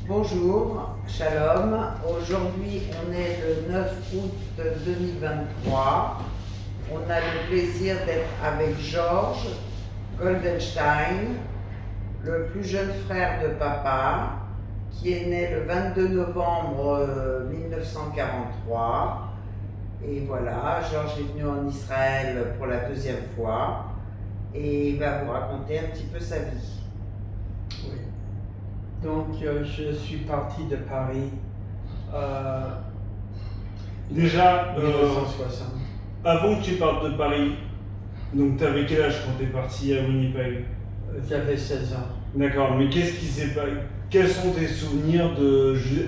Bonjour, Shalom. Aujourd'hui, on est le 9 août 2023. On a le plaisir d'être avec Georges Goldenstein, le plus jeune frère de papa, qui est né le 22 novembre 1943. Et voilà, Georges est venu en Israël pour la deuxième fois et il va vous raconter un petit peu sa vie. Oui. Donc, je suis parti de Paris Déjà, 1960. avant que tu partes de Paris, donc tu avais quel âge quand tu es parti à Winnipeg? J'avais 16 ans. D'accord, mais qu'est-ce qui s'est passé? Quels sont tes souvenirs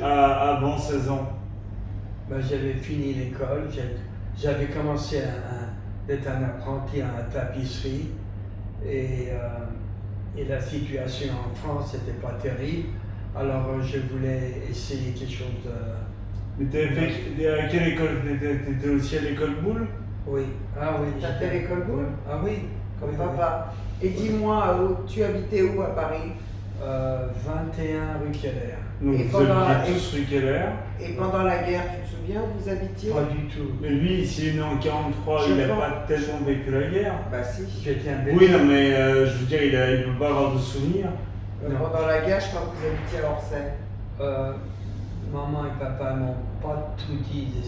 avant 16 ans? Ben, j'avais fini l'école, j'avais commencé d'être un apprenti à la tapisserie et la situation en France n'était pas terrible, alors je voulais essayer quelque chose de... Mais à quelle école? T'étais aussi à l'école Boulle? Oui, ah oui. T'as fait l'école Boulle? Ah oui, Comme oui, papa. Et dis-moi, tu habitais où à Paris? 21 rue Keller. Donc Et vous pendant habitiez tous rue Keller. Et pendant la guerre, tu te souviens où vous habitiez? Pas du tout. Mais lui, s'il est né en 43, Je il n'a pense. pas tellement vécu la guerre. Bah si. J'étais un bébé. Oui, non, mais je veux dire, il ne peut pas avoir de souvenirs. Non. Pendant la guerre, je crois que vous habitiez à Orsay. Maman et papa n'ont pas tout dit de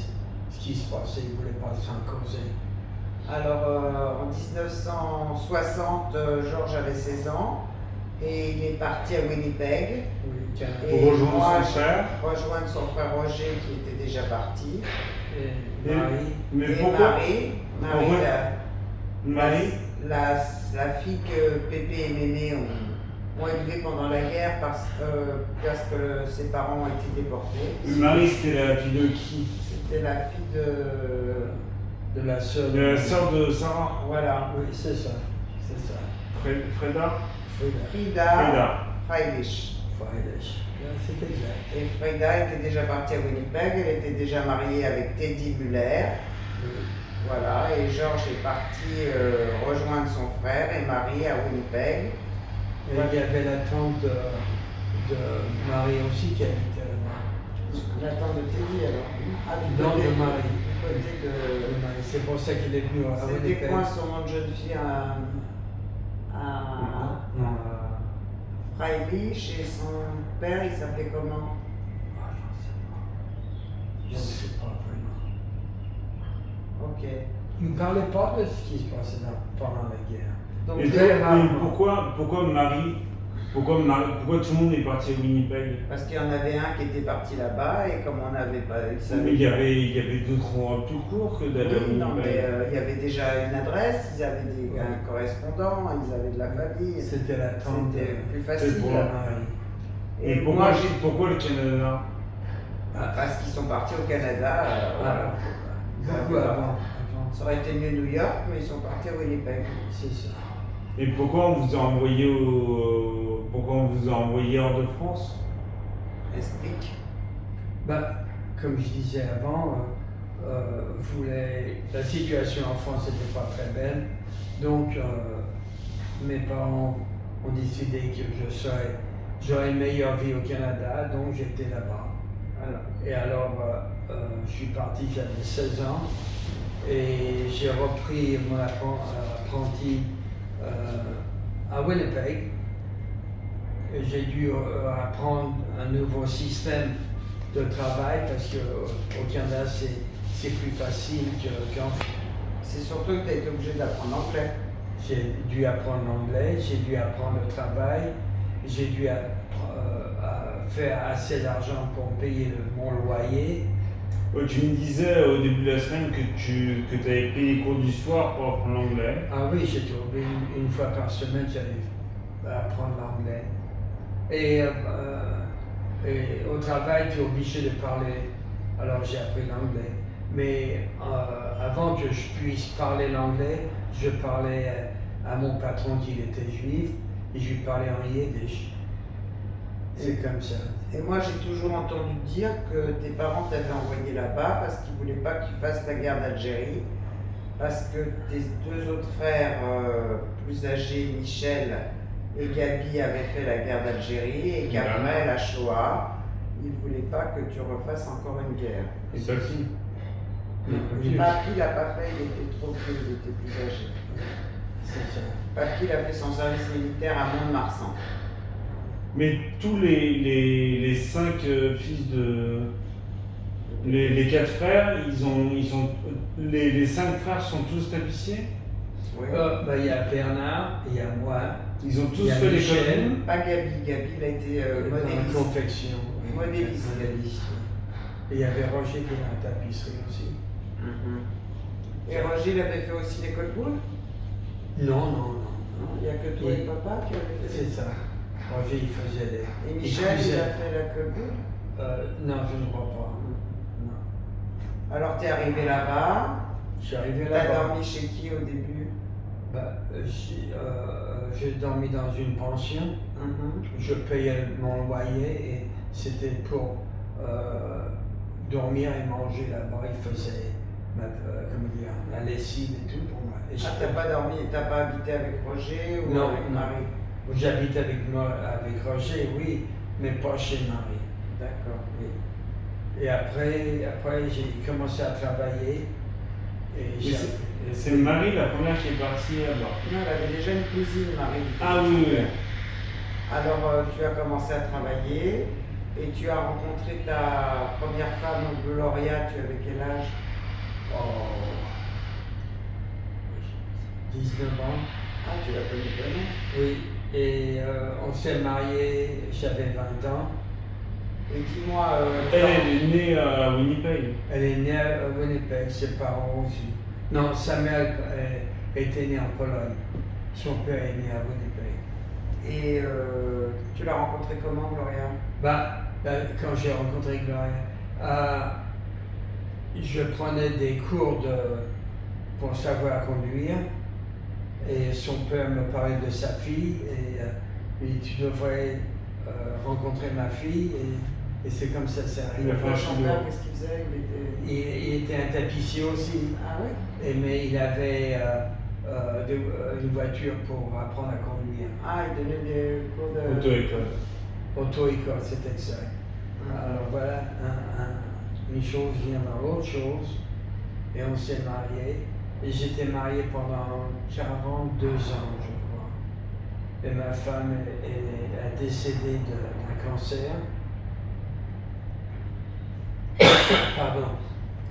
ce qui se passait, ils ne voulaient pas s'en causer. Alors, en 1960, Georges avait 16 ans et il est parti à Winnipeg. Oui, Et Pour rejoindre moi, son frère. Rejoindre son frère Roger qui était déjà parti. et Et- Marie. Mais Et pourquoi Marie, Pourquoi la, Marie la fille que Pépé et Mémé ont élevée pendant la guerre parce que ses parents ont été déportés. Marie, c'était la fille de qui? C'était la fille De la sœur. De la sœur de Sarah. Voilà. Oui, c'est ça. C'est ça. Freda. Frida Freilich. Freilich. C'est exact. Et Frida était déjà partie à Winnipeg, elle était déjà mariée avec Teddy Muller. Oui. Voilà, et Georges est parti rejoindre son frère et Marie à Winnipeg. Et il y avait la tante de Marie aussi qui habitait là-bas. La tante de Teddy alors. Ah, du Non, côté de Marie. Du côté de... Marie. C'est pour ça qu'il est venu à C'était Winnipeg. quoi son nom de jeune fille à Freilich et son père il s'appelait comment? Ah, je ne sais pas vraiment. Ok. Il ne parlait pas de ce qui se passait pendant la guerre. Donc, Et très rarement. pourquoi tout le monde est parti à Winnipeg? parce qu'il y en avait un qui était parti là-bas et comme on n'avait pas... Mais il y avait d'autres endroits plus courts que d'aller à Oui, non, mais Winnipeg. il y avait déjà une adresse, ils avaient un correspondant, ils avaient de la famille. C'était la tante C'était plus de facile. Marie. Et pourquoi, moi, j'ai... pourquoi le Canada? Parce qu'ils sont partis au Canada. Voilà. Beaucoup avant. Ça aurait été mieux New York, mais ils sont partis à Winnipeg. C'est ça. Et pourquoi on vous a envoyé hors de France? Explique. Bah, comme je disais avant, la situation en France n'était pas très belle. Donc, mes parents ont décidé que j'aurais une meilleure vie au Canada, donc j'étais là-bas. Voilà. Et alors, je suis parti, j'avais 16 ans, et j'ai repris mon apprenti à Winnipeg. Et j'ai dû apprendre un nouveau système de travail parce qu'au Canada, c'est plus facile qu'en France. C'est surtout que tu as été obligé d'apprendre l'anglais. J'ai dû apprendre l'anglais, j'ai dû apprendre le travail, j'ai dû faire assez d'argent pour payer mon loyer. Tu me disais au début de la semaine que tu avais pris les cours du soir pour apprendre l'anglais. Ah oui, j'étais obligé une fois par semaine, j'allais apprendre l'anglais. Et au travail, tu es obligé de parler. Alors j'ai appris l'anglais. Mais avant que je puisse parler l'anglais, je parlais à mon patron qui était juif et je lui parlais en yiddish. C'est comme ça. Et moi, j'ai toujours entendu dire que tes parents t'avaient envoyé là-bas parce qu'ils ne voulaient pas que tu fasses la guerre d'Algérie, parce que tes deux autres frères plus âgés, Michel et Gabi avait fait la guerre d'Algérie et qu'après la Shoah, il ne voulait pas que tu refasses encore une guerre. Et Papi? Papi l'a pas fait, il était trop vieux, il était plus âgé. C'est ça. Papi il a fait son service militaire à Mont-de-Marsan. Mais tous les 5 fils de. Les 4 frères, les 5 frères sont tous tapissiers? Oui. Il y a Bernard, il y a moi. Ils ont tous il y a fait Michel, l'école? Pas Gabi, Gabi il a été dans la modéliste. confection. Modéliste. Modéliste. Et il y avait Roger qui est dans la tapisserie aussi. Et Roger il avait fait aussi l'école Boulle? Non. Non, il n'y a que toi Oui. et papa qui avaient fait. C'est ça. Roger, il faisait les. Et Michel, il a fait l'école Boulle? Non, je ne crois pas. Non. Alors tu es arrivé là-bas, Je suis arrivé tu as là-bas. dormi chez qui au début? J'ai dormi dans une pension. Je payais mon loyer et c'était pour dormir et manger là-bas. Il faisait la lessive et tout pour moi. Et Ah, t'as pas dormi, t'as pas habité avec Roger ou Non, avec non. Marie? J'habite avec Roger, oui, mais pas chez Marie. D'accord. Oui. Et après j'ai commencé à travailler. Et j'ai- C'est Marie la première qui est partie là-bas. Non, elle avait déjà une cousine, Marie. Ah oui. Alors tu as commencé à travailler et tu as rencontré ta première femme, Gloria, tu avais quel âge? Oh, 19 ans. Ah, tu l'as connue vraiment? Oui, et on s'est mariés, j'avais 20 ans. Et dis-moi, Elle est née à Winnipeg. Elle est née à Winnipeg, ses parents aussi. Non, sa mère était née en Pologne. Son père est né à Winnipeg. et tu l'as rencontrée comment, Gloria? Quand j'ai rencontré Gloria, je prenais des cours pour savoir conduire. Et son père me parlait de sa fille et tu devrais rencontrer ma fille et c'est comme ça c'est arrivé. Il a fait un Son changement. père, qu'est-ce qu'il faisait? Il était un tapissier aussi, Ah ouais? mais il avait une voiture pour apprendre à conduire. Ah, il donnait des cours de... Auto-école. Auto-école, c'est exact. Alors voilà, une chose vient dans l'autre chose et on s'est mariés. Et j'étais marié pendant 42 ans, je crois. Et ma femme elle a décédé d'un cancer. Pardon.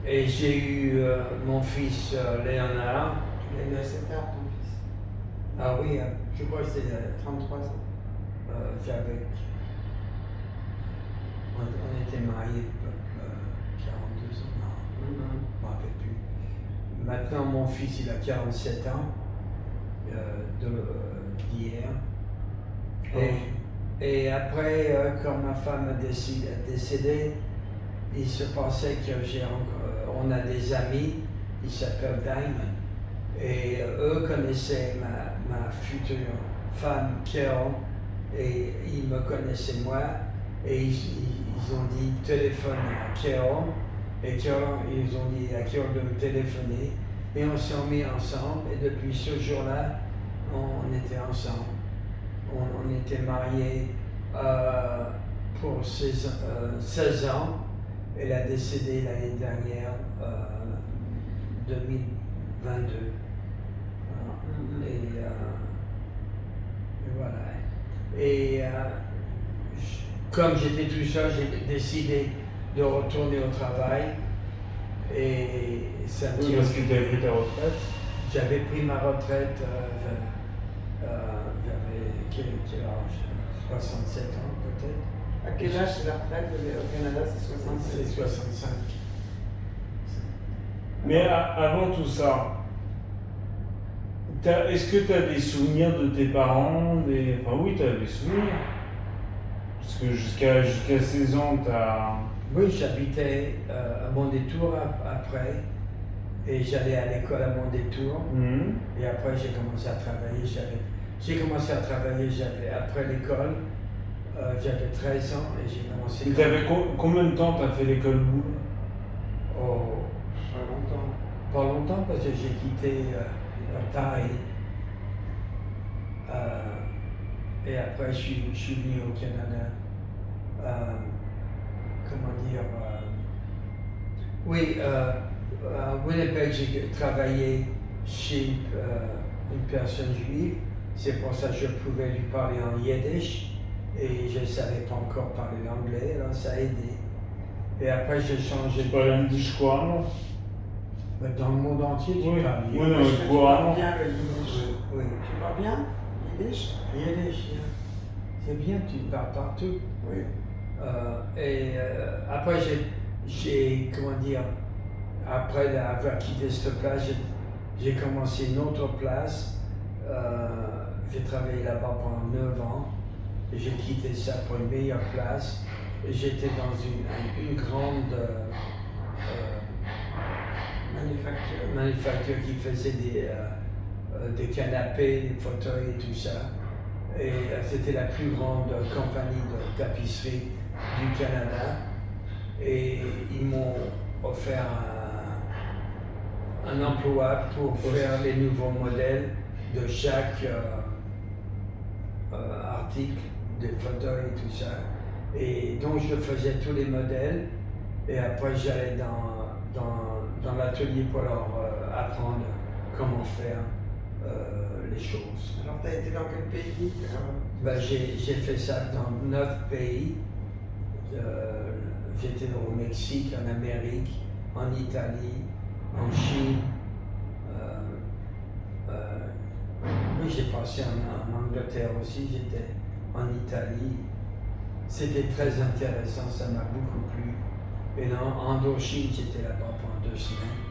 Et j'ai eu mon fils Léonard. Il a eu assez tard, ton fils. Ah oui, je crois que c'était 33 ans. j'avais. On était mariés 42 ans. Non, je ne me rappelle plus. Maintenant, mon fils, il a 47 ans d'hier. Et après, quand ma femme a décédé, il se passait que on a des amis, ils s'appellent Diamond, et eux connaissaient ma future femme, Carol, et ils me connaissaient moi, et ils ont dit téléphone à Carol, et Carol, ils ont dit à Carol de me téléphoner, et on s'est mis ensemble, et depuis ce jour-là, on était ensemble. On était mariés pour 16 ans. Elle a décédé l'année dernière, 2022. Et voilà. Et comme j'étais tout seul, j'ai décidé de retourner au travail. Et ça me Oui, parce que tu avais pris ta retraite. J'avais pris ma retraite, j'avais quel âge? 67 ans peut-être. À quel âge c'est la retraite au Canada? C'est 67. C'est 65. Mais avant tout ça, est-ce que tu as des souvenirs de tes parents? Enfin oui, tu as des souvenirs. Parce que jusqu'à 16 ans, tu as... Oui, j'habitais à Mondétour après. Et j'allais à l'école à Mondétour. Et après, j'ai commencé à travailler. J'ai commencé à travailler après l'école. J'avais 13 ans et j'ai commencé. Et t'avais combien de temps tu as fait l'école Boulle? Oh, Pas longtemps. pas longtemps parce que j'ai quitté Paris et après, je suis venu au Canada. Comment dire oui, à Winnipeg, j'ai travaillé chez une personne juive. C'est pour ça que je pouvais lui parler en yiddish et je ne savais pas encore parler l'anglais, alors ça a aidé. Et après, j'ai changé Tu parles yiddish couramment? Mais dans le monde entier, tu Oui. parles Oui, yiddish. non, Tu couramment. parles bien le yiddish. Oui. Tu parles bien yiddish? Yiddish, yeah. C'est bien, tu parles partout. Oui. Après, j'ai, comment dire, après avoir quitté cette place, j'ai commencé une autre place. J'ai travaillé là-bas pendant 9 ans. Et j'ai quitté ça pour une meilleure place. Et j'étais dans une grande manufacture qui faisait des canapés, des fauteuils et tout ça. Et c'était la plus grande compagnie de tapisserie du Canada. Et ils m'ont offert un emploi pour faire les nouveaux modèles de chaque article, des fauteuils et tout ça. Et donc je faisais tous les modèles et après j'allais dans l'atelier pour leur apprendre comment faire les choses. Alors, tu as été dans quel pays? Ben, j'ai fait ça dans 9 pays. J'étais au Mexique, en Amérique, en Italie, en Chine. Oui, j'ai passé en Angleterre aussi, j'étais en Italie. C'était très intéressant, ça m'a beaucoup plu. Et en Indochine, j'étais là-bas pendant 2 semaines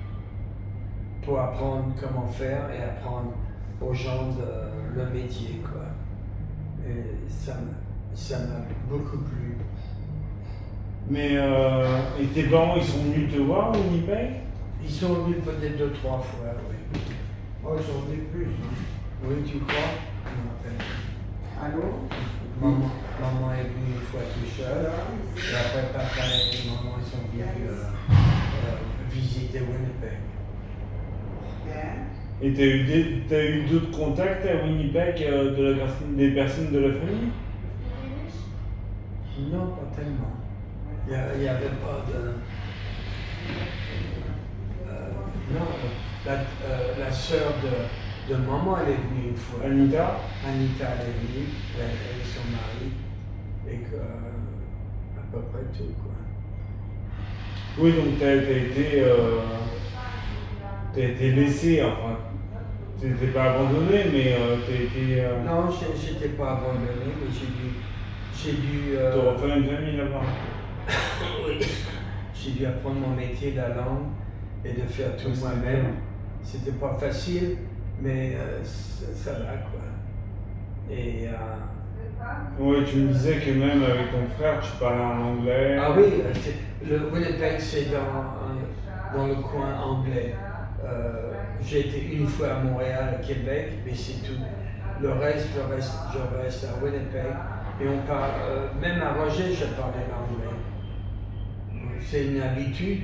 pour apprendre comment faire et apprendre aux gens le métier, quoi. Et ça m'a beaucoup plu. Mais et tes parents, ils sont venus te voir à Winnipeg? Ils sont venus peut-être 2-3 fois, oui. Oh, j'en ai plus. Oui, tu crois? Allô? Maman est venue une fois tout seul. Et après, papa et maman ils sont venus visiter Winnipeg. Bien. Et t'as eu d'autres contacts à Winnipeg des personnes de la famille? Non, pas tellement. Il n'y avait pas de... non, la sœur de maman, elle est venue une fois. Anita? Anita, elle est venue, elle et son mari. Et que, à peu près tout, quoi. Oui, donc t'as été laissé, enfin, t'étais pas abandonné, mais t'as été... Non, j'étais pas abandonné, mais j'ai dû te refaire une famille là-bas. oui. J'ai dû apprendre mon métier, la langue, et de faire tout moi-même. C'était pas facile, mais ça va, quoi. Et... Oui, tu me disais que même avec ton frère, tu parlais en anglais. Ah oui, le Winnipeg, c'est dans le coin anglais. J'ai été une fois à Montréal, à Québec, mais c'est tout. Le reste, je reste à Winnipeg. Et on parle, même à Roger, je parlais l'anglais. C'est une habitude.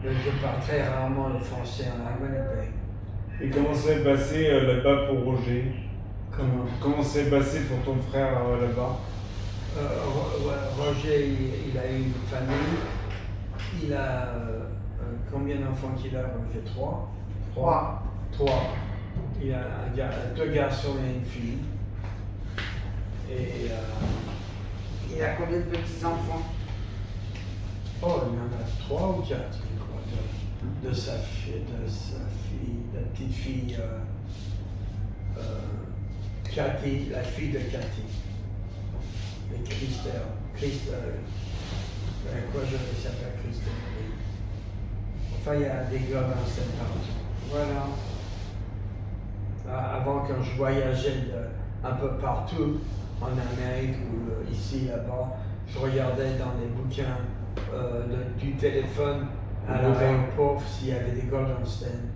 Je parle très rarement le français à Winnipeg. Et comment s'est passé là-bas pour Roger? Comment s'est passé pour ton frère là-bas? Roger, il a eu une famille. Il a combien d'enfants qu'il a, Roger? 3. 3. Il a 2 garçons et une fille. Et Il a combien de petits-enfants? oh, il y en a 3 ou 4, je crois, de sa fille, la petite fille Cathy, la fille de Cathy. Et Christelle, quoi je s'appelle Christelle? Enfin, il y a des gars dans cette partie. Voilà. Avant, quand je voyageais un peu partout, en Amérique ou ici, là-bas, je regardais dans les bouquins du téléphone à l'aéroport s'il y avait des Goldenstein.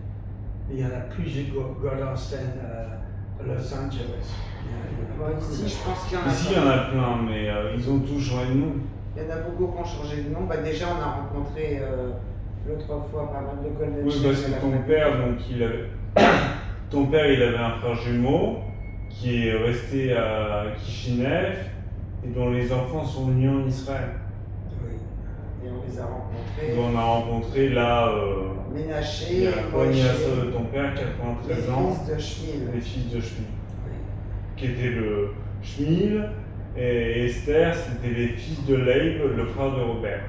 Il y en a plusieurs Goldenstein à Los Angeles. Ici, je pense qu'il y en a Ici, il y en a plein, mais ils ont tous changé de nom. Il y en a beaucoup qui ont changé de nom. Bah, déjà, on a rencontré l'autre fois pas mal de Golden Oui, parce que ton père, donc, ton père, il avait un frère jumeau qui est resté à Kishinev et dont les enfants sont venus en Israël. Oui. Et on les a rencontrés. On a rencontré là, il Ménaché, y a la Moïse, sœur de ton père, les 93 ans, fils de Schmil. les fils de Schmil, Oui. qui était le Schmil, et Esther, c'était les fils de Leib, le frère de Robert.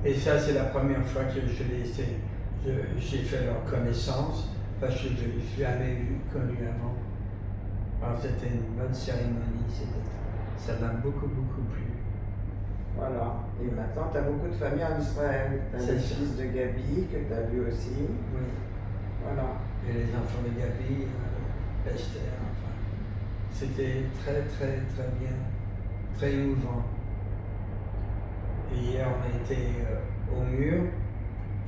Et ça, c'est la première fois que j'ai fait leur connaissance, parce que je ne les ai jamais connus avant. Alors, c'était une bonne cérémonie, ça m'a beaucoup, beaucoup plu. Voilà. Et maintenant, tu as beaucoup de familles en Israël. Tu as C'est les ça. fils de Gabi que tu as vu aussi. Oui. Voilà. Et les enfants de Gabi, Esther, enfin. C'était très, très, très bien, très émouvant. Et hier, on a été au mur.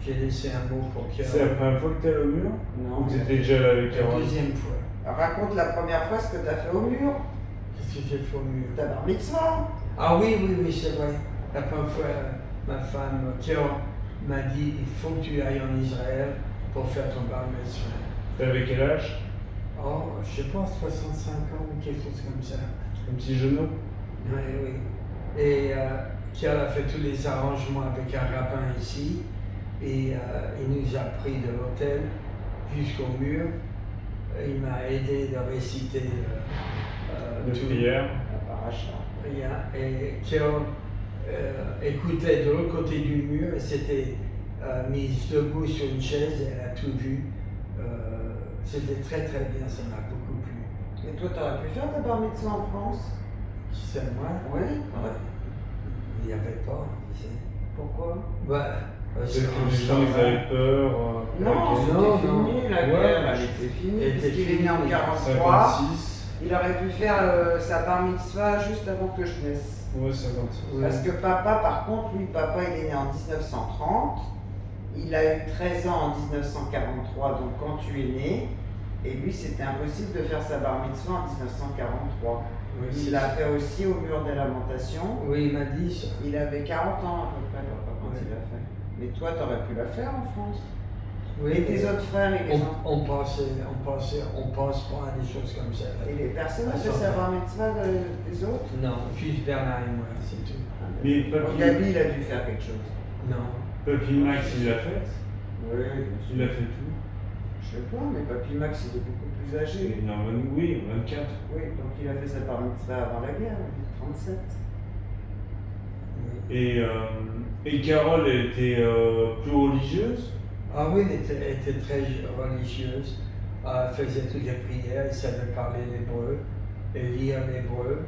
J'ai laissé un mot pour Carole. C'est la première fois que tu es au mur? Non. Ou tu étais déjà là avec La Carole? deuxième fois. Raconte la première fois ce que tu as fait au mur. Qu'est-ce que j'ai fait au mur? Ta bar mitzvah. Ah oui, oui, oui, c'est vrai. La première fois, ma femme, Carole, m'a dit il faut que tu ailles en Israël pour faire ton bar mitzvah. T'avais quel âge? Oh, je sais pas, 65 ans ou quelque chose comme ça. Un petit genou? Oui, oui. Et Carole a fait tous les arrangements avec un rabbin ici. Et il nous a pris de l'hôtel jusqu'au mur. Il m'a aidé de réciter De tout. prière? La paracha. Et Carole écoutait de l'autre côté du mur et s'était mise debout sur une chaise et elle a tout vu. C'était très très bien, ça m'a beaucoup plu. Et toi, tu aurais pu faire ta bar mitzvah en France? C'est moi? Oui. Il n'y avait pas, tu sais. Pourquoi? Peut-être que les gens ils avaient peur. Non, c'était non, fini, la ouais, guerre, elle était finie. elle Parce était qu'il est né en finie, 43. 56. Il aurait pu faire sa bar mitzvah juste avant que je naisse. Ouais, 56. Ouais. Parce que papa, par contre, lui, papa, il est né en 1930. Il a eu 13 ans en 1943, donc quand tu es né. Et lui, c'était impossible de faire sa bar mitzvah en 1943. Oui, Il l'a fait aussi au mur des lamentations. Oui, il m'a dit ça. Il avait 40 ans à peu près, papa, quand Ouais. il l'a fait. Mais toi, tu aurais pu la faire en France. Oui, Et tes autres frères, ils les ont. on pense pas à des choses comme ça. Et les personnes ont fait Attends. sa bar mitzvah des autres? Non, juste Bernard et moi, c'est tout. Mais Bon, Papy, Gabi, il a dû faire quelque chose. Non. Papy Max, il l'a fait. Oui, Il a fait tout. je sais pas, mais Papy Max, il est beaucoup plus âgé. Et non, oui, 24. Oui, donc il a fait sa bar mitzvah avant la guerre, il est 37. Oui. Et Carole, elle était plus religieuse? Ah oui, elle était très religieuse. Elle faisait toutes les prières, elle savait parler l'hébreu et lire l'hébreu.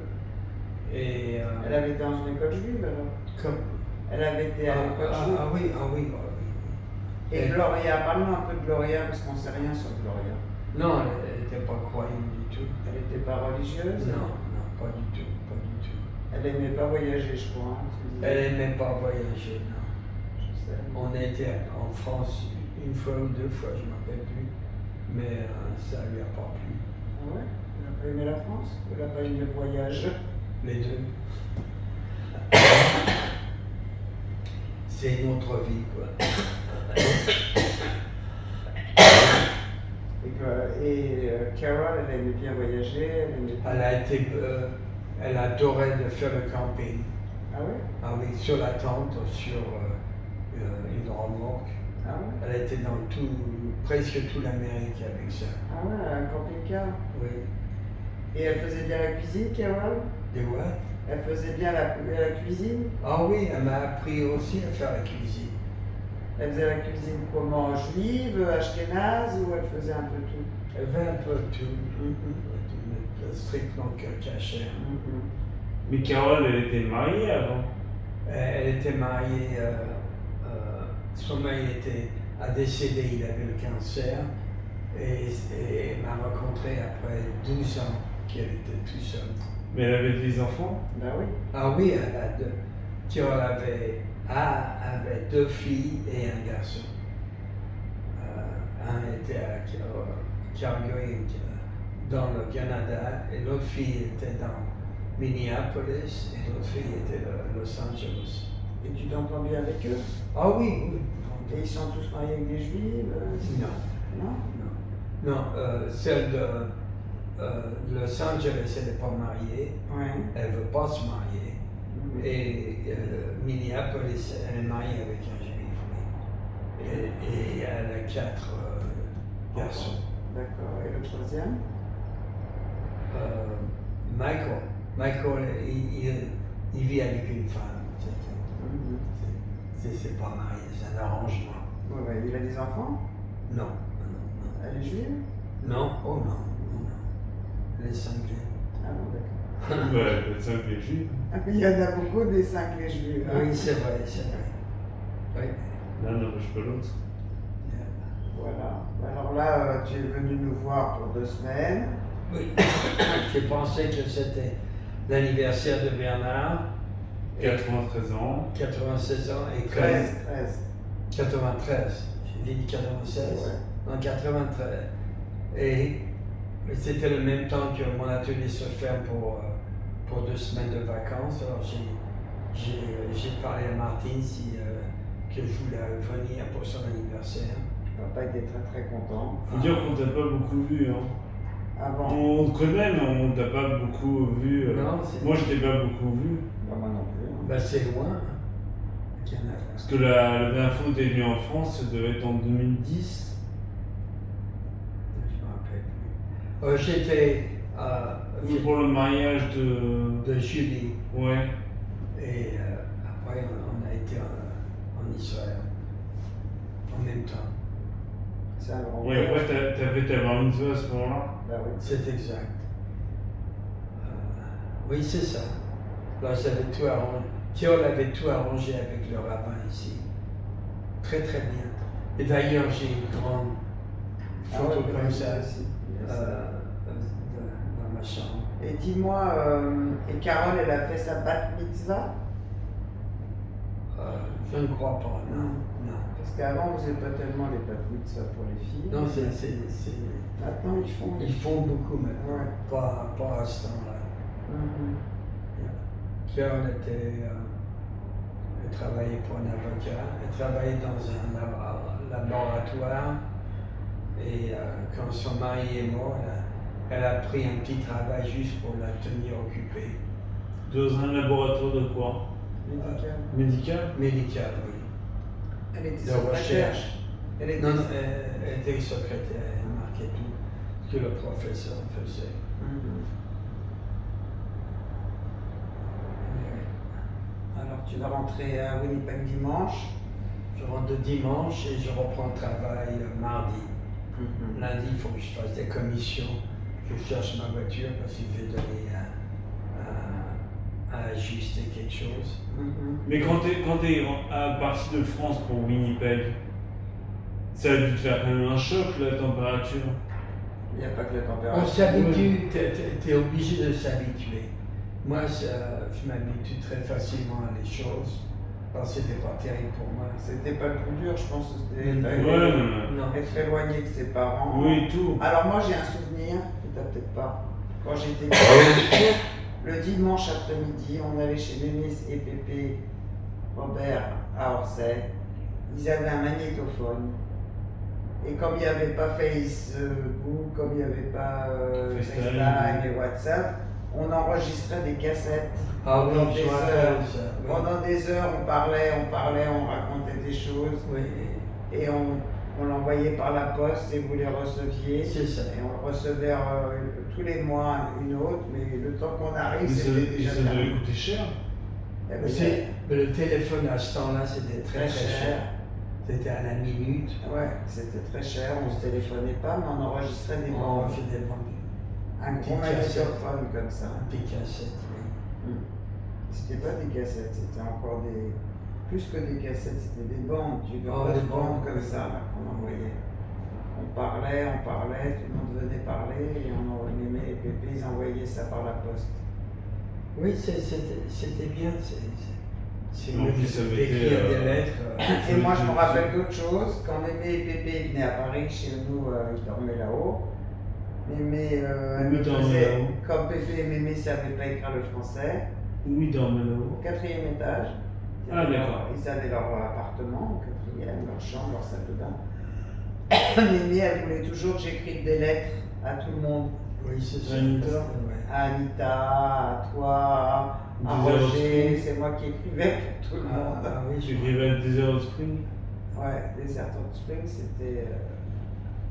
Et Elle avait été dans une école juive alors. comme, Elle avait été à l'école juive. oui. Et Gloria, parle-nous un peu de Gloria parce qu'on ne sait rien sur Gloria. Non, elle n'était pas croyante du tout. Elle n'était pas religieuse. Non, pas du tout, pas du tout. Elle n'aimait pas voyager, je crois. Hein, tu disais. Elle n'aimait pas voyager, non. Je sais. On était en France une fois ou deux fois, je ne me rappelle plus, mais ça ne lui a pas plu. Ah ouais? Elle n'a pas aimé la France? Ou elle n'a pas aimé le voyage? Les deux. C'est une autre vie, quoi. Et Carol, elle aimait bien voyager, elle aimait Elle adorait de faire le camping. Ah ouais? Ah oui, sur la tente, sur une remorque. Ah ouais? Elle était dans presque toute l'Amérique avec ça. Ah ouais, un camping-car. Oui. Et elle faisait bien la cuisine, Carol? Des what? Elle faisait bien la cuisine? Ah oui, elle m'a appris aussi à faire la cuisine. Elle faisait la cuisine comment? Juive, ashkénaze ou elle faisait un peu tout? Elle fait un peu tout. Strictement que cachère. Mais Carole, elle était mariée avant. Elle était mariée, son mari a décédé, il avait le cancer, et m'a rencontré après 12 ans qu'elle était tout seule. Mais elle avait des enfants. Ben oui. Ah oui, elle a deux. Carole avait deux filles et un garçon. Un était à Calgary, dans le Canada, et l'autre fille était dans Minneapolis, et l'autre fille était à Los Angeles. Et tu t'entends bien avec eux? Ah oui, oui. Et ils sont tous mariés avec des juifs? Non, Non? non. Non, celle de Los Angeles, elle n'est pas mariée. Ouais. Elle ne veut pas se marier. Mhm. Et Minneapolis, elle est mariée avec un juif. Oui. Et elle a 4 garçons. D'accord. Et le troisième? Michael. Michael, il vit avec une femme. Mhm. C'est pas marié, c'est un arrangement. Ouais, ouais. Il a des enfants? Non, Elle est juive? non, oh non, non, non. Elle est cinglée. Ah bon, d'accord. Ouais, le 5 les juifs. Ah, mais il y en a beaucoup des 5 les juifs. Hein? Oui, c'est vrai, c'est vrai. Oui. L'un n'empêche pas l'autre. Voilà. Alors là, tu es venu nous voir pour 2 semaines. Oui. J'ai pensé que c'était l'anniversaire de Bernard. 93 ans. 96 ans et 13. 93. J'ai dit 96. Ouais. En 93. Et c'était le même temps que mon atelier se ferme pour 2 semaines de vacances. Alors j'ai parlé à Martine que je voulais venir pour son anniversaire. Papa était très très content. Faut dire qu'on t'a pas beaucoup vu. Hein. Avant, On te connaît, mais on t'a pas beaucoup vu. Non, c'est- Moi, je t'ai pas beaucoup vu. bah, moi non plus. Hein. Ben, c'est loin. Canada. Parce que la dernière fois où t'es venu en France, ça devait être en 2010. Je me rappelle plus. J'étais Pour le mariage de. de Julie. Ouais. Et après, on a été en Israël. En même temps. C'est un grand Et après, t'as fait ta bar mitzvah à ce moment-là. Bah oui. C'est exact. Oui, c'est ça. Là, j'avais tout arrangé. Théol avait tout arrangé avec le rabbin ici. Très, très bien. Et d'ailleurs, j'ai une grande photo Ah ouais, comme ça aussi. dans ma chambre. Et dis-moi, et Carole, elle a fait sa bat mitzvah? Je ne crois pas, non. Non, Parce qu'avant, vous n'êtes pas tellement les bat mitzvah pour les filles. non Maintenant, ils font beaucoup maintenant. Ouais. Pas à ce temps-là. Mhm. Carole elle travaillait pour un avocat, elle travaillait dans un laboratoire et quand son mari est mort, elle a pris un petit travail juste pour la tenir occupée. Dans un laboratoire de quoi? Médical. Médical? Médical, oui. Elle était De secrétaire. recherche. Elle était... Non, elle était secrétaire, elle marquait tout ce que le professeur faisait. Mhm. Alors, tu vas rentrer à Winnipeg dimanche. Je rentre dimanche et je reprends le travail mardi. Mhm. Lundi, il faut que je fasse des commissions. Je cherche ma voiture parce qu'il veut donner à ajuster quelque chose. Mhm. Mais quand t'es parti de France pour Winnipeg, ça a dû te faire quand même un choc, la température. Il n'y a pas que la température. On s'habitue, t'es obligé de s'habituer. Moi, je m'habitue très facilement à les choses, parce que c'était pas terrible pour moi. C'était pas le plus dur, je pense. C'était Ouais, Non. être éloigné de ses parents. oui, tout. Alors moi j'ai un souvenir, que t'as peut-être pas. Quand j'étais petite, le dimanche après-midi, on allait chez Mémé et Pépé Robert à Orsay. Ils avaient un magnétophone. Et comme il n'y avait pas Facebook, comme il n'y avait pas FaceTime. FaceTime et WhatsApp, on enregistrait des cassettes. Ah oui, Pendant je des me heures. rappelle ça. Oui. Pendant des heures, on parlait, on racontait des choses. Oui, Et on l'envoyait par la poste et vous les receviez. c'est ça. Et on le recevait tous les mois une autre, mais le temps qu'on arrive, Mais c'était déjà ça devait terminé. coûter cher. Eh ben, Mais le téléphone à ce temps-là, c'était très très cher. C'était à la minute. Ouais, c'était très cher, on se téléphonait pas, mais on enregistrait des On bandes. fait des bandes. Un gros Petite cassette. magnétophone comme ça. Un petit cassette, oui. C'était pas des cassettes, c'était encore des. Plus que des cassettes, c'était des bandes. Tu Oh, grosses des bandes. bandes comme ça là, qu'on envoyait. On parlait, tout le monde venait parler et on envoyait Mémé et Pépé, ils envoyaient ça par la poste. Oui, c'était bien. C'est En mieux plus, que ça avait été, d'écrire des lettres. Et moi, je me rappelle d'autre chose. Quand Mémé et Pépé venaient à Paris, chez nous, ils dormaient là-haut. Mémé, elle Oui, me dormaient faisait, là-haut. comme Pépé et Mémé ne savaient pas écrire le français, Oui, il dormait là-haut. au 4e étage, Ah, d'accord. ils avaient leur appartement, au 4e, leur chambre, leur salle de bain. Mémé, elle voulait toujours que j'écrive des lettres à tout le monde. Oui, c'est ça. Anita. Ouais. À Anita, à toi, à Desert Roger, Spring. c'est moi qui écrivais pour tout le monde. Ah oui, Tu écrivais Desert Spring. Ouais, Desert Hot Spring, c'était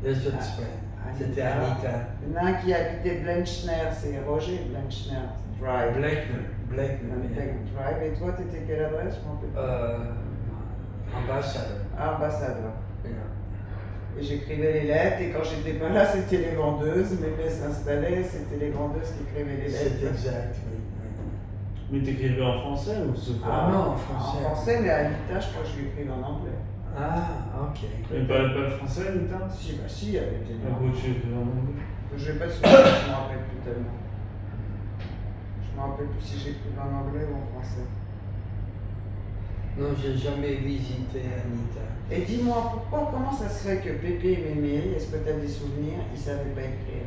Desert Ah, Spring. Anita. C'était Anita. Il y en a un qui habitait Blanchner, c'est Roger Blanchner Drive. Blackman. Drive. Et toi, t'étais quelle adresse? Je m'en rappelle pas. Ambassadeur. Ambassadeur. Yeah. Et j'écrivais les lettres, et quand j'étais pas là, c'était les vendeuses. Mémé s'installait, c'était les vendeuses qui écrivaient les lettres. C'est exact, oui. Mais t'écrivais en français ou sous Ah forme? non, en En français. français, mais à Anita, je crois que je lui écrivais en anglais. Ah, ok. Elle parlait pas le français, Anita? Si, bah si, elle était Ah, pourquoi tu écrivais en anglais? Je vais pas souvenir, je me rappelle plus tellement. Je me rappelle plus si j'écrivais en anglais ou en français. Non, j'ai jamais visité Anita. Et dis-moi, comment ça se fait que Pépé et Mémé, est-ce que tu as des souvenirs, ils savaient pas écrire?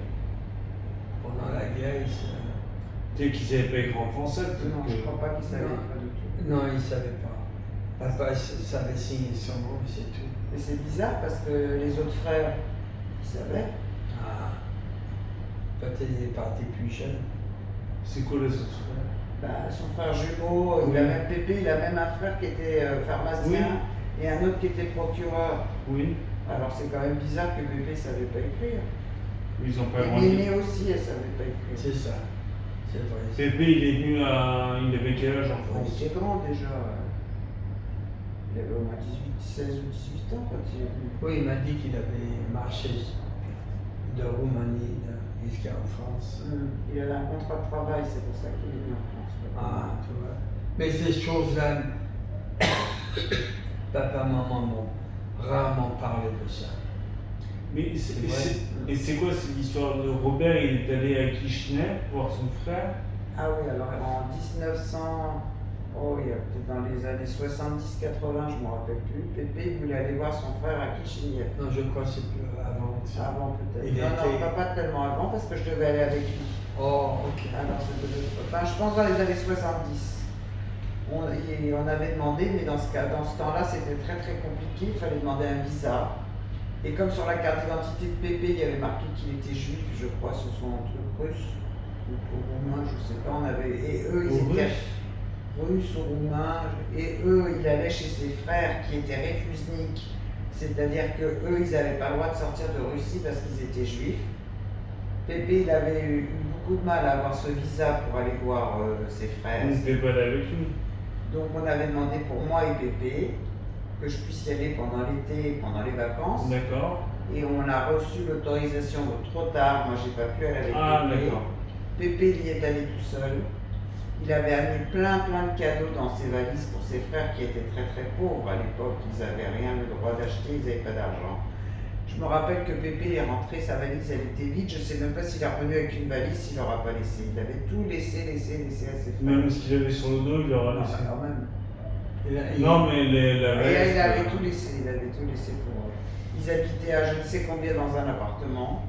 Pendant la guerre, Tu sais qu'ils savaient pas écrire en français, peut-être Non, que... je crois pas qu'ils savaient, Non. pas du tout. non, il ne savait pas. Papa savait signer son nom, c'est tout. Mais c'est bizarre parce que les autres frères, ils savaient. Ah. Peut-être il est parti plus jeune. C'est quoi les autres frères? Bah, son frère jumeau, il a même Pépé, il a même un frère qui était pharmacien et un autre qui était procureur. Oui. Alors c'est quand même bizarre que Pépé ne savait pas écrire. Ils ont pas Et grandi. Mémé aussi, elle savait pas écrire. C'est ça. C'est vrai. Pépé, il est venu à... Il avait quel âge en Il France? était grand déjà. Il avait au moins 16 ou 18 ans quand il est venu. Oui, il m'a dit qu'il avait marché de Roumanie jusqu'en France. Il avait un contrat de travail, c'est pour ça qu'il est venu en France. Ah, tu vois. Mais ces choses-là, papa, maman m'ont rarement parlé de ça. Mais C'est vrai. et c'est quoi cette histoire de Robert? Il est allé à Kishinev voir son frère? Ah oui, alors en 1900, oh il y a peut-être dans les années 70-80, je ne me rappelle plus, Pépé il voulait aller voir son frère à Kishinev. Non, je crois que c'est plus avant que ça. Avant peut-être. Il Non, était- non, pas tellement avant parce que je devais aller avec lui. Oh, ok. Alors, enfin, je pense dans les années 70. On avait demandé, mais dans ce temps-là, c'était très très compliqué. Il fallait demander un visa. Et comme sur la carte d'identité de Pépé, il y avait marqué qu'il était juif, je crois, sur son truc russe ou roumain, je sais pas. Et eux, ils Ou étaient russe? russes ou roumains. Et eux, il allait chez ses frères qui étaient réfusniks. C'est-à-dire que eux, ils n'avaient pas le droit de sortir de Russie parce qu'ils étaient juifs. Pépé, il avait eu beaucoup de mal à avoir ce visa pour aller voir ses frères. On n'était pas là avec lui. Donc on avait demandé pour moi et Pépé que je puisse y aller pendant l'été, pendant les vacances. D'accord. Et on a reçu l'autorisation trop tard. Moi, j'ai pas pu aller avec Ah, Pépé. d'accord. Pépé, il y est allé tout seul. Il avait amené plein de cadeaux dans ses valises pour ses frères qui étaient très très pauvres à l'époque. Ils n'avaient rien le droit d'acheter, ils n'avaient pas d'argent. Je me rappelle que Pépé est rentré, sa valise elle était vide. Je ne sais même pas s'il est revenu avec une valise, s'il n'aura pas laissé. Il avait tout laissé à ses frères. Même ce qu'il avait sur le dos, il l'aura Non, laissé. quand même. Non, mais la Et veste, il avait tout laissé, pour eux. Ils habitaient à je ne sais combien dans un appartement.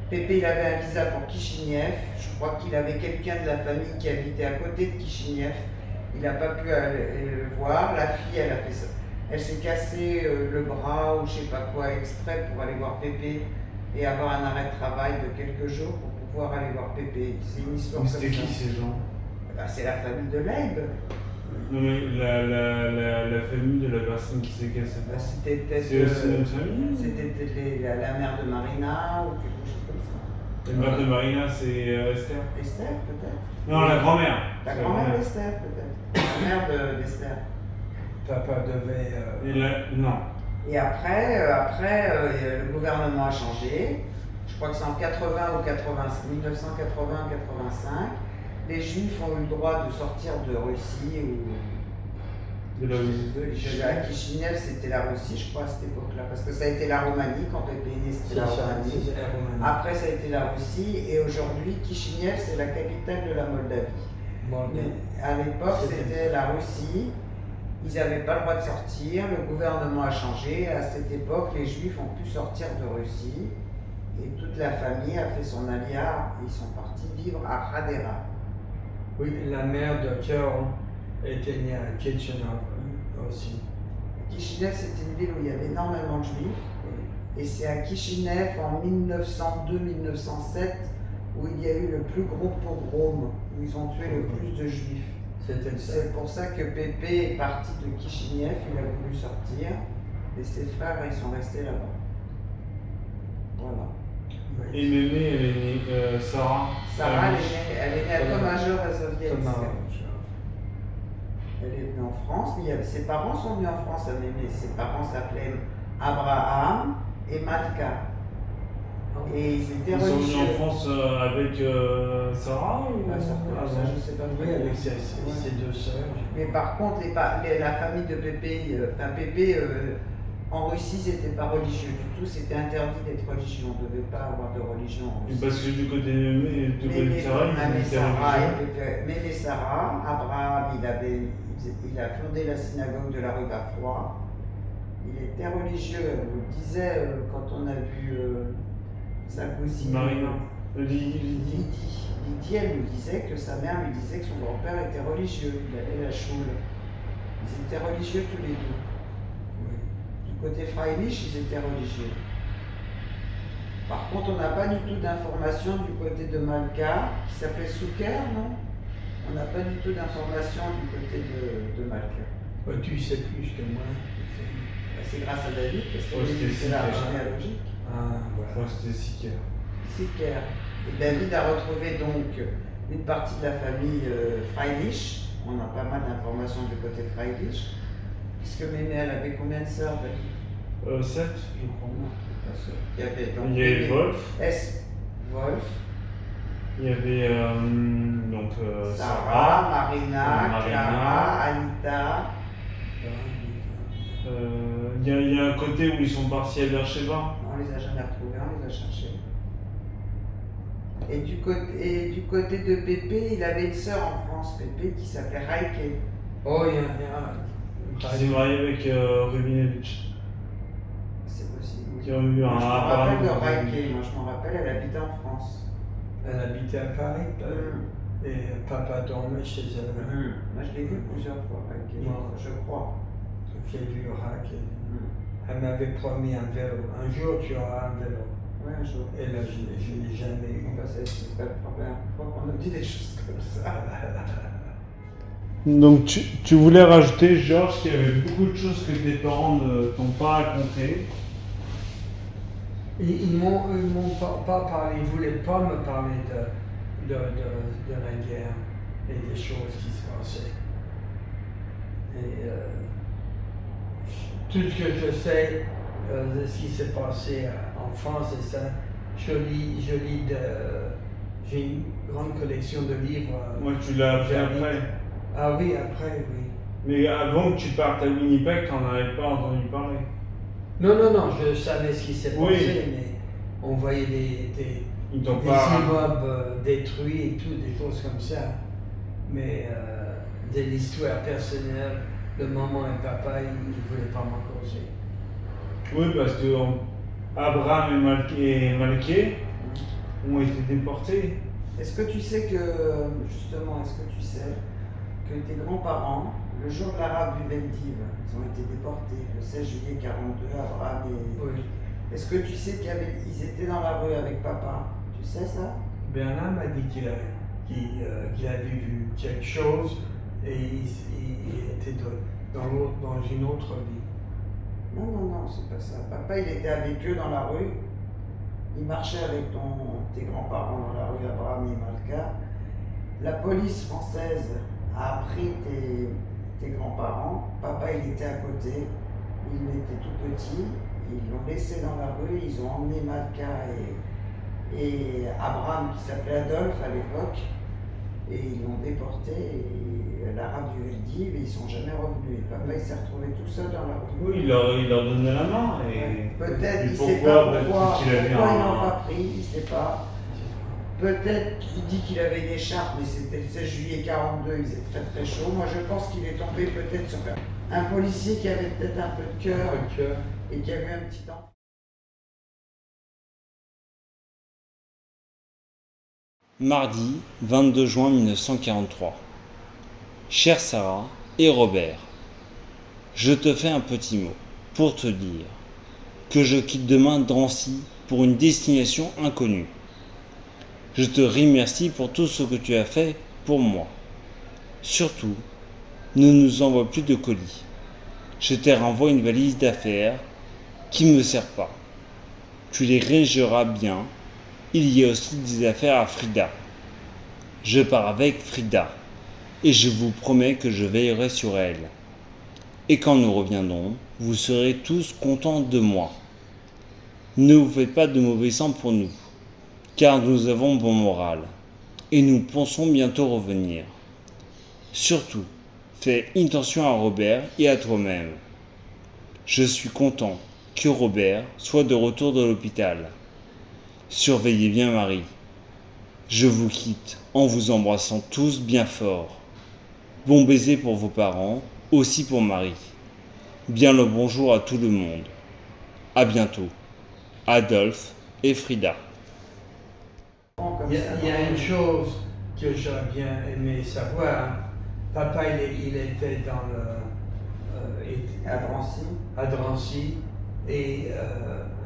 Pépé, il avait un visa pour Kishinev. Je crois qu'il avait quelqu'un de la famille qui habitait à côté de Kishinev. Il n'a pas pu aller le voir. La fille, elle a fait ça. Elle s'est cassé le bras ou je sais pas quoi exprès pour aller voir Pépé et avoir un arrêt de travail de quelques jours pour pouvoir aller voir Pépé. C'est une histoire Mais comme c'était ça. qui ces gens? Bah, c'est la famille de Leib. Non, mais la famille de la personne qui s'est cassée. Bah, c'était peut-être C'est aussi notre famille? c'était peut-être la mère de Marina ou quelque chose comme ça. La mère de Marina, c'est Esther? Esther peut-être. Non, la grand-mère. La C'est grand-mère d'Esther peut-être. La mère d'Esther. Papa devait. Non. Et après, le gouvernement a changé. Je crois que c'est en 80 ou 1980-85. Les Juifs ont eu le droit de sortir de Russie ou De la à Kishinev, c'était la Russie, je crois, à cette époque-là. Parce que ça a été la Roumanie, quand Pépé est né, C'est c'était la ça, Roumanie. c'est la Roumanie. Après, ça a été la Russie. Et aujourd'hui, Kishinev, c'est la capitale de la Moldavie. Bon, Mais à l'époque, C'était- c'était la Russie. Ils n'avaient pas le droit de sortir. Le gouvernement a changé. À cette époque, les Juifs ont pu sortir de Russie. Et toute la famille a fait son alia et ils sont partis vivre à Hadera. Oui, la mère de Carol était née à Kitchener aussi. Kishinev, c'était une ville où il y avait énormément de Juifs. Et c'est à Kishinev, en 1902-1907, où il y a eu le plus gros pogrom, où ils ont tué le plus de juifs. C'était ça. C'est pour ça que Pépé est parti de Kishinev, il a voulu sortir, et ses frères, ils sont restés là-bas. Voilà. Oui. Et Mémé, elle est née, Sarah. Sarah, elle est née à Tomajov à Sovietsk. Thomas. Elle est venue en France, mais ses parents sont venus en France à Mémé. Ses parents s'appelaient Abraham et Malka. Et ils étaient Ils sont venus religieux. en France avec Sarah ou Ah, ça, avant je sais pas. Oui, avec ses deux sœurs. Mais par contre, la famille de Pépé, Pépé, en Russie, c'était pas religieux du tout, c'était interdit d'être religieux, on ne devait pas avoir de religion en Russie. Parce que du côté de Mémé et du côté de Sarah, ils étaient religieux. Mémé Sarah, Abraham, il a fondé la synagogue de la rue Bafroy. Il était religieux, on le disait quand on a vu sa cousine. Marina. Lydie, elle nous disait que sa mère lui disait que son grand-père était religieux, il allait à la choule. Ils étaient religieux tous les deux. Du côté Freilich, ils étaient religieux. Par contre, on n'a pas du tout d'informations du côté de Malka, qui s'appelait Souker, non? On n'a pas du tout d'informations du côté de Malka. Tu sais plus que moi. C'est grâce à David, parce que c'est la généalogique. Ah, voilà. Moi, c'était Siker. Siker. Et David a retrouvé donc une partie de la famille Freilich. On a pas mal d'informations du côté Freilich. Puisque Mémé, elle avait combien de sœurs, David? 7, je crois. Non, pas sûr. Il y avait donc Il y avait Mémé, Wolf. Wolf, Il y avait donc Sarah, Marina, Marina. Clara, Anita. Il y a un côté où ils sont partis à Beersheba. On les a jamais retrouvés, on les a cherchés. Et du côté de Pépé, il avait une sœur en France, Pépé, qui s'appelait Raike. Oh, il y a Qui s'est marié avec Rubinevich. C'est possible. Qui ont eu Moi, un je me rappelle de apparent- Raike, moi je m'en rappelle, elle habitait en France. Elle habitait à Paris, et papa dormait chez elle. Moi je l'ai vu plusieurs fois, Raike, je crois. J'ai vu Rack. Elle m'avait promis un vélo. Un jour, tu auras un vélo. Oui, un jour. Et là, je ne l'ai jamais eu. C'est pas le problème. Il faut qu'on nous dit des choses comme ça. Donc tu voulais rajouter, Georges, qu'il y avait beaucoup de choses que tes parents ne t'ont pas racontées. Ils m'ont pas parlé, ils ne voulaient pas me parler de la guerre et des choses qui se passaient. Et tout ce que je sais de ce qui s'est passé en France et ça, j'ai une grande collection de livres. Moi, tu l'as fait J'habite. après. Ah oui, après, oui. Mais avant que tu partes à Winnipeg, tu n'en avais pas entendu parler. Non, je savais ce qui s'est Oui. passé, mais on voyait des Ils t'ont pas. immeubles détruits et tout, des choses comme ça. Mais de l'histoire personnelle de maman et papa, ils ne voulaient pas m'en causer. Oui, parce que Abraham et Malké ont été déportés. Est-ce que tu sais que, justement, que tes grands-parents, le jour de la rafle du Veldiv, ils ont été déportés, le 16 juillet 42, Abraham et... Oui. Est-ce que tu sais qu'ils étaient dans la rue avec papa? Tu sais ça? Bernard m'a dit qu'il avait vu quelque chose et il était dans une autre vie. Non, c'est pas ça. Papa, il était avec eux dans la rue. Il marchait avec tes grands-parents dans la rue, Abraham et Malka. La police française a appris tes grands-parents. Papa, il était à côté. Il était tout petit. Ils l'ont laissé dans la rue. Ils ont emmené Malka et Abraham, qui s'appelait Adolphe à l'époque. Et ils l'ont déporté. Et l'arabe du Veldiv, et ils sont jamais revenus. Et papa, il s'est retrouvé tout seul dans la rue. Oui, il leur donnait la main. Et Peut-être, il ne pourquoi, sait pas peut-être pourquoi qu'il avait ils l'ont un- pas pris, il ne sait pas. Peut-être qu'il dit qu'il avait une écharpe, mais c'était le 16 juillet 42, il faisait très très chaud. Moi je pense qu'il est tombé peut-être sur un policier qui avait peut-être un peu de cœur et qui avait un petit enfant. Mardi 22 juin 1943. Chère Sarah et Robert, je te fais un petit mot pour te dire que je quitte demain Drancy pour une destination inconnue. Je te remercie pour tout ce que tu as fait pour moi. Surtout, ne nous envoie plus de colis. Je te renvoie une valise d'affaires qui ne me sert pas. Tu les rangeras bien. Il y a aussi des affaires à Frida. Je pars avec Frida et je vous promets que je veillerai sur elle. Et quand nous reviendrons, vous serez tous contents de moi. Ne vous faites pas de mauvais sang pour nous, car nous avons bon moral et nous pensons bientôt revenir. Surtout, fais attention à Robert et à toi-même. Je suis content que Robert soit de retour de l'hôpital. Surveillez bien Marie. Je vous quitte en vous embrassant tous bien fort. Bon baiser pour vos parents, aussi pour Marie. Bien le bonjour à tout le monde. À bientôt. Adolphe et Frida. Il y a une chose que j'aurais bien aimé savoir. Papa, il était dans À Drancy. à Drancy et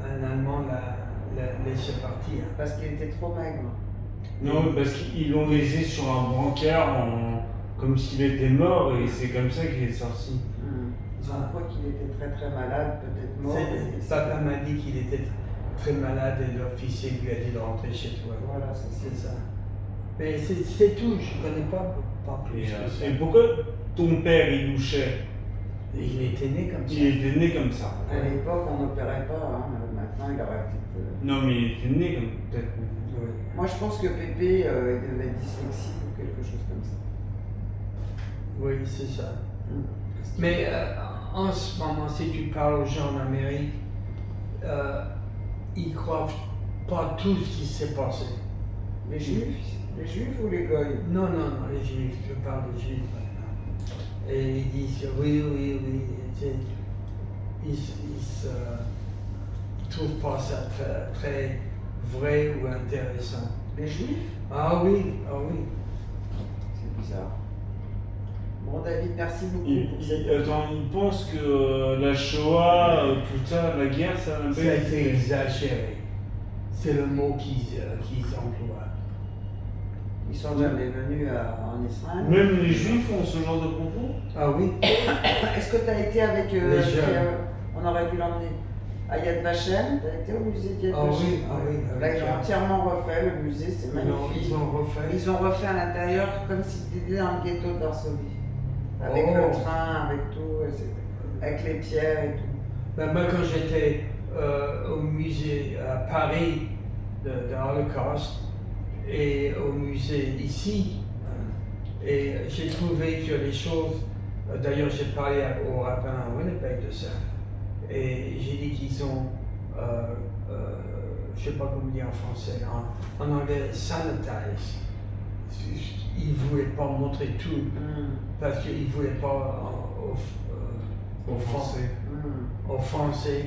un Allemand l'a laissé partir. Parce qu'il était trop maigre. Non, parce qu'ils l'ont laissé sur un brancard comme s'il était mort et c'est comme ça qu'il est sorti. Ils ont cru qu'il était très très malade, peut-être mort. Papa m'a dit qu'il était très malade et l'officier lui a dit de rentrer chez toi. Voilà, C'est ça. Mais c'est tout, je ne connais pas plus que ça. Et pourquoi ton père il louchait? Il était né comme ça. Il était né comme ça. À l'époque, on n'opérait pas. Hein. Maintenant, il aurait peut-être. Non, mais il était né comme peut-être. Oui. Moi, je pense que Pépé il devait être dyslexique ou quelque chose comme ça. Oui, c'est ça. Parce qu'il- Mais en ce moment, si tu parles aux gens en Amérique, ils croient pas tout ce qui s'est passé. Les juifs ou les goïs? Non, les juifs, je parle des juifs maintenant. Et ils disent que oui. Ils se trouvent pas ça très, très vrai ou intéressant. Les juifs? Ah oui. C'est bizarre. Bon, David, merci beaucoup pour cette. Attends, il pense que la Shoah, tout ça, la guerre, ça n'a pas Ça a été exagéré. C'est le mot qu'ils emploient. Ils sont jamais venus en Israël. Même les juifs ont ce genre de propos? Ah oui. Est-ce que tu as été avec. Les jeunes. On aurait pu l'emmener à Yad Vashem. Tu as été au musée de Yad Ah Vashem? oui. Là, ils ont entièrement refait le musée, c'est magnifique. Ils ont refait. Ils ont refait à l'intérieur comme si tu étais dans le ghetto de Varsovie. Avec Oh. le train, avec tout, avec les pierres et tout. Ben, moi, quand j'étais au musée à Paris de Holocauste et au musée ici, et j'ai trouvé que les choses. D'ailleurs, j'ai parlé au rabbin à Winnipeg de ça. Et j'ai dit qu'ils ont, je ne sais pas comment dire en français, en anglais, sanitize. Ils ne voulaient pas montrer tout parce qu'ils ne voulaient pas offenser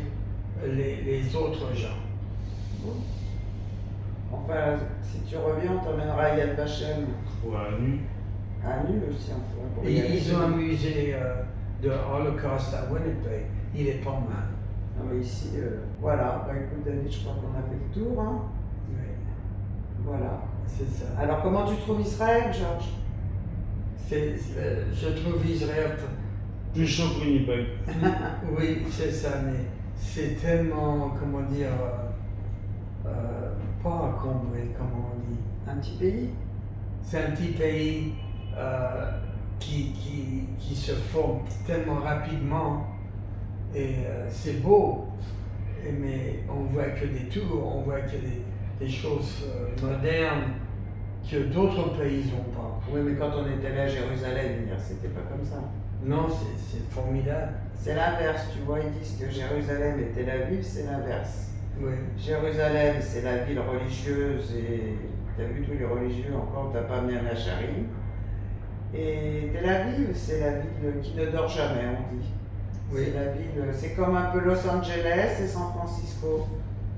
les autres gens. Enfin, si tu reviens, on t'emmènera à Yad Vashem. Ou à la nuit. À nu aussi, on pourrait. Pour Et y aller. ils ont un musée de Holocauste à Winnipeg. Il est pas mal. Non, mais ici, voilà. Bah, écoute, David, je crois qu'on a fait le tour. Hein. Oui, Voilà. c'est ça. Alors, comment tu trouves Israël, Georges? Je trouve Israël. Plus chaud que Winnipeg. Oui, c'est ça, mais c'est tellement, comment dire, pas encombré, comment on dit. Un petit pays? C'est un petit pays qui se forme tellement rapidement et c'est beau, mais on voit que des tours, on voit que des choses modernes que d'autres pays n'ont pas. Oui, mais quand on était allé à Jérusalem, c'était pas comme ça. Non, c'est formidable. C'est l'inverse, tu vois, ils disent que Jérusalem et Tel Aviv, c'est l'inverse. Oui. Jérusalem, c'est la ville religieuse et tu as vu tous les religieux encore, t'as pas amené un Acharim. Et Tel Aviv, c'est la ville qui ne dort jamais, on dit. Oui. C'est la ville, c'est comme un peu Los Angeles et San Francisco.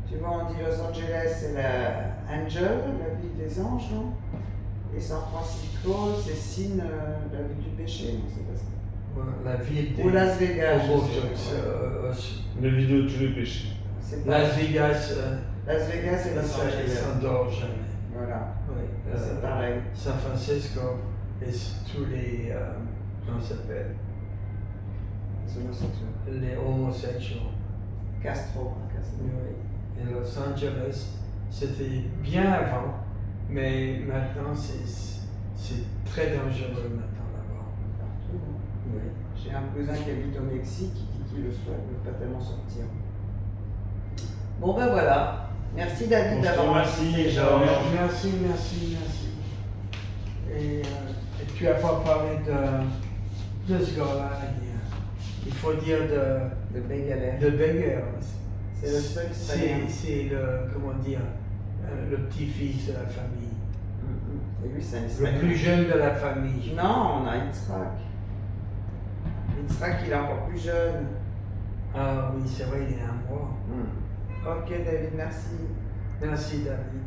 Tu vois, on dit Los Angeles, c'est la Angel, la ville des anges, non? Et San Francisco, c'est Sin, la ville du péché, non, c'est pas ça. La ville des... Ou Las Vegas. Oh, je sais. La vidéo de tous les péchés. C'est pas- Las Vegas, Las Vegas et Los ça Angeles. s'endort jamais. Voilà, Oui, c'est pareil. San Francisco et tous les, comment ça s'appelle, C'est homosexuel. les homosexuels. Castro. Oui. Et Los Angeles, c'était bien avant, mais maintenant c'est très dangereux maintenant là-bas. Partout. Oui. J'ai un cousin qui habite au Mexique qui dit qu'il le souhaite, ne veut pas tellement sortir. Bon ben voilà. Merci David Bon, je te d'avoir remercie, assisté, Georges. Merci. Et tu n'as pas parlé de ce gars-là hier. Il faut dire de Bégalais. de Beger. C'est le seul Israélien. C'est le, comment dire, le petit-fils de la famille. Et lui, c'est un Le Israélien. plus jeune de la famille. Non, on a Yitzhak. Yitzhak, il est encore plus jeune. Ah oui, c'est vrai, il est un mois. Ok, David, merci. Merci, David.